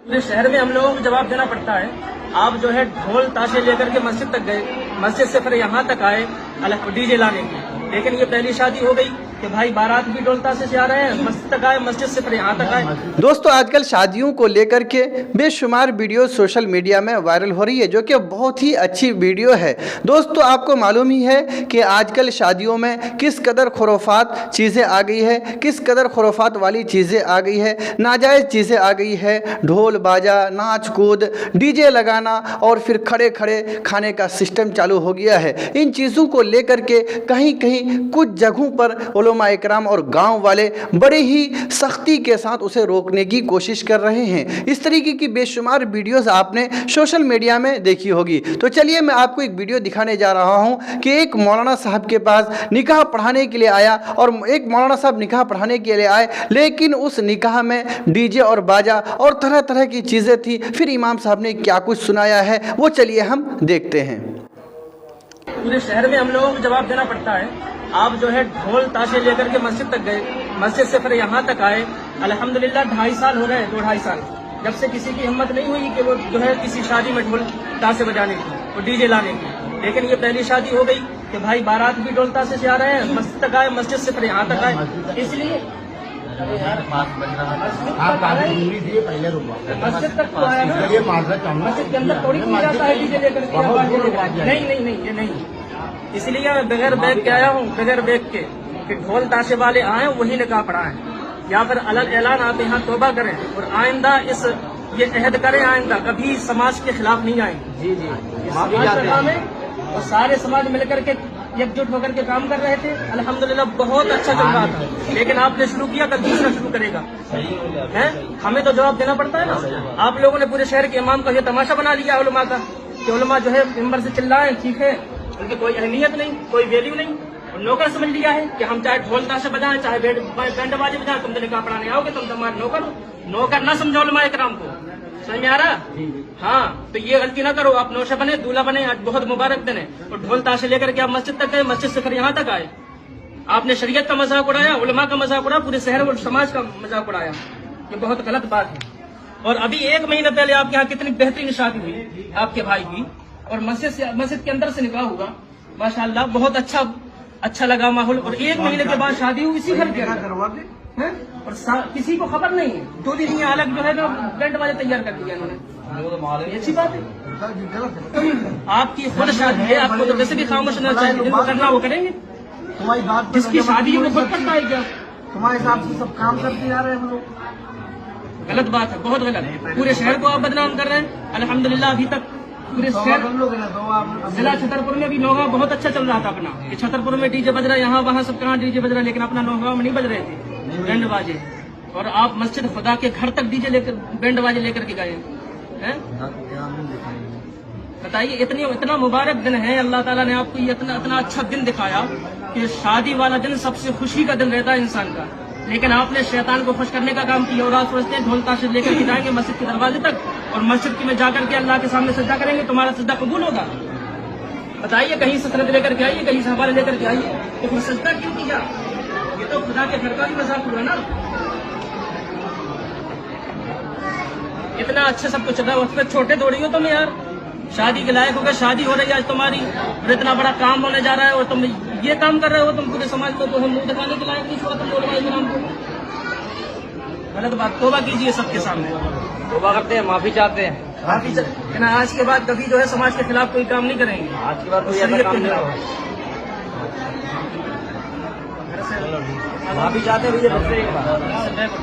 पूरे शहर में हम लोगों को जवाब देना पड़ता है। आप जो है ढोल ताशे लेकर के मस्जिद तक गए, मस्जिद से फिर यहाँ तक आए डीजे लाने की, लेकिन ये पहली शादी हो गई कि भाई बारात भी ढोल ताशे से आ रहे हैं, मस्जिद तक आए, मस्जिद से फिर यहाँ तक आए। दोस्तों आजकल शादियों को लेकर के बेशुमार वीडियो सोशल मीडिया में वायरल हो रही है, जो कि बहुत ही अच्छी वीडियो है। दोस्तों आपको मालूम ही है कि आजकल शादियों में किस कदर खुराफात चीज़ें आ गई है, किस कदर खुराफात वाली चीज़ें आ गई है, नाजायज़ चीज़ें आ गई है। ढोल बाजा, नाच कूद, डीजे लगाना और फिर खड़े खड़े खाने का सिस्टम चालू हो गया है। इन चीज़ों को लेकर के कहीं कहीं कुछ जगहों पर उलमा इकराम और गांव वाले बड़े ही सख्ती के साथ उसे रोकने की कोशिश कर रहे हैं। इस तरीके की बेशुमार वीडियोस आपने सोशल मीडिया में देखी होगी। तो चलिए मैं आपको एक वीडियो दिखाने जा रहा हूं कि एक मौलाना साहब के पास निकाह पढ़ाने के लिए आया, और एक मौलाना साहब निकाह पढ़ाने के लिए आए, लेकिन उस निकाह में डीजे और बाजा और तरह तरह की चीज़ें थी। फिर इमाम साहब ने क्या कुछ सुनाया है वो चलिए हम देखते हैं। पूरे शहर में हम लोगों को जवाब देना पड़ता है। आप जो है ढोल ताशे लेकर के मस्जिद तक गए, मस्जिद से फिर यहाँ तक आए। अल्हम्दुलिल्लाह 2.5 साल हो गए, 2-2.5 साल, जब से किसी की हिम्मत नहीं हुई कि वो जो है किसी शादी में ढोल ताशे बजाने की और डीजे लाने की, लेकिन ये पहली शादी हो गई कि भाई बारात भी ढोल ताशे से आ रहे हैं, मस्जिद तक आए, मस्जिद से फिर यहाँ तक आए। इसलिए मस्जिद तक तो आया ना, मस्जिद के अंदर थोड़ी कोई जाता है डीजे लेकर के। नहीं, ये नहीं। इसलिए मैं बगैर बैग के आया हूँ, बगैर बैग के, कि ढोल ताशे वाले आए वही निकाह पढ़ाएं, या फिर अलग ऐलान आप यहाँ तौबा करें और आइंदा ये अहद करें, आइंदा कभी समाज के खिलाफ नहीं आएंगे। जी और सारे समाज मिलकर के एकजुट होकर के काम कर रहे थे। अल्हम्दुलिल्लाह बहुत अच्छा चल रहा था, लेकिन आपने शुरू किया, कल दूसरा शुरू करेगा है। हमें तो जवाब देना पड़ता है ना। आप लोगों ने पूरे शहर के इमाम का ये तमाशा बना लिया उलमा का, कि उलमा जो है मिंबर से चिल्लाएं, ठीक है, उनकी कोई अहमियत नहीं, कोई वैल्यू नहीं, और नौकर समझ लिया है कि हम चाहे ढोल ताशे बजाएं, चाहे बैंड बाजे बजाएं, तुम तो निकाह पढ़ाने आओगे, तुम तो हमारे नौकर ना समझो उलमा इकराम को। समझ में आ रहा? हाँ, तो ये गलती ना करो। आप नौशा बने, दूल्हा बने, आज बहुत मुबारक दिन है, और ढोल ताशे लेकर के आप मस्जिद तक गए, मस्जिद से फिर यहाँ तक आए। आपने शरीयत का मजाक उड़ाया, उलमा का मजाक उड़ाया, पूरे शहर और समाज का मजाक उड़ाया। ये बहुत गलत बात है। और अभी 1 महीने पहले आपके यहाँ कितनी बेहतरीन शादी हुई आपके भाई की, और मस्जिद के अंदर से निकाह हुआ, माशाअल्लाह बहुत अच्छा लगा माहौल। और 1 महीने के बाद शादी हुई इसी घर के अंदर, और किसी को खबर नहीं है। 2 दिन ये अलग जो है ना बैंड वाले तैयार कर दिया इन्होंने। ये अच्छी बात है। आपकी खुद शादी है, आपको तो वैसे भी खामोश रहना चाहिए, जिनको करना वो करेंगे। तुम्हारी बात जिसकी शादी है वो खुद करता है क्या? तुम्हारे हिसाब से सब काम करते जा रहे हैं हम लोग। गलत बात है, बहुत गलत। पूरे शहर को आप बदनाम कर रहे हैं। अल्हम्दुलिल्लाह अभी तक पूरे शहर, जिला छतरपुर में भी नौगांव बहुत अच्छा चल रहा था अपना, कि छतरपुर में डीजे बज रहा है, यहाँ वहाँ सब कहाँ डीजे बज रहा है, लेकिन अपना नौगांव में नहीं बज रहे थे बैंड बाजे। और आप मस्जिद खुदा के घर तक डीजे लेकर, बैंड बाजे लेकर के गए हैं। बताइए, इतना मुबारक दिन है, अल्लाह ताला ने आपको ये इतना अच्छा दिन दिखाया कि शादी वाला दिन सबसे खुशी का दिन रहता है इंसान का, लेकिन आपने शैतान को खुश करने का काम किया। और आप सोचते हैं ढोल ताशे लेकर के जाएंगे मस्जिद के दरवाजे तक, और मस्जिद में जाकर के अल्लाह के सामने सज्जा करेंगे, तुम्हारा सज्जा कबूल होगा? बताइए, कहीं से सनद लेकर के आइए, कहीं से हवाले लेकर के आइए, तो फिर सज्जा क्यों किया? ये तो खुदा के घर का भी मजाक हुआ ना। इतना अच्छा सब कुछ चल रहा है, उस पर छोटे दौड़ी हो तुम यार। शादी के लायक हो गए, शादी हो रही है आज तुम्हारी, और इतना बड़ा काम होने जा रहा है, और तुम ये काम कर रहे हो। तुम पूरे समाज को तो हम मुंह दिखाने के लायक नहीं छोड़ा तुम उलमा इकराम को। गलत बात। तौबा कीजिए सबके सामने, तौबा करते हैं, माफी चाहते हैं। आज के बाद कभी जो है समाज के खिलाफ कोई काम नहीं करेंगे। आज के बाद कोई ऐसा काम नहीं होगा। माफी चाहते हैं।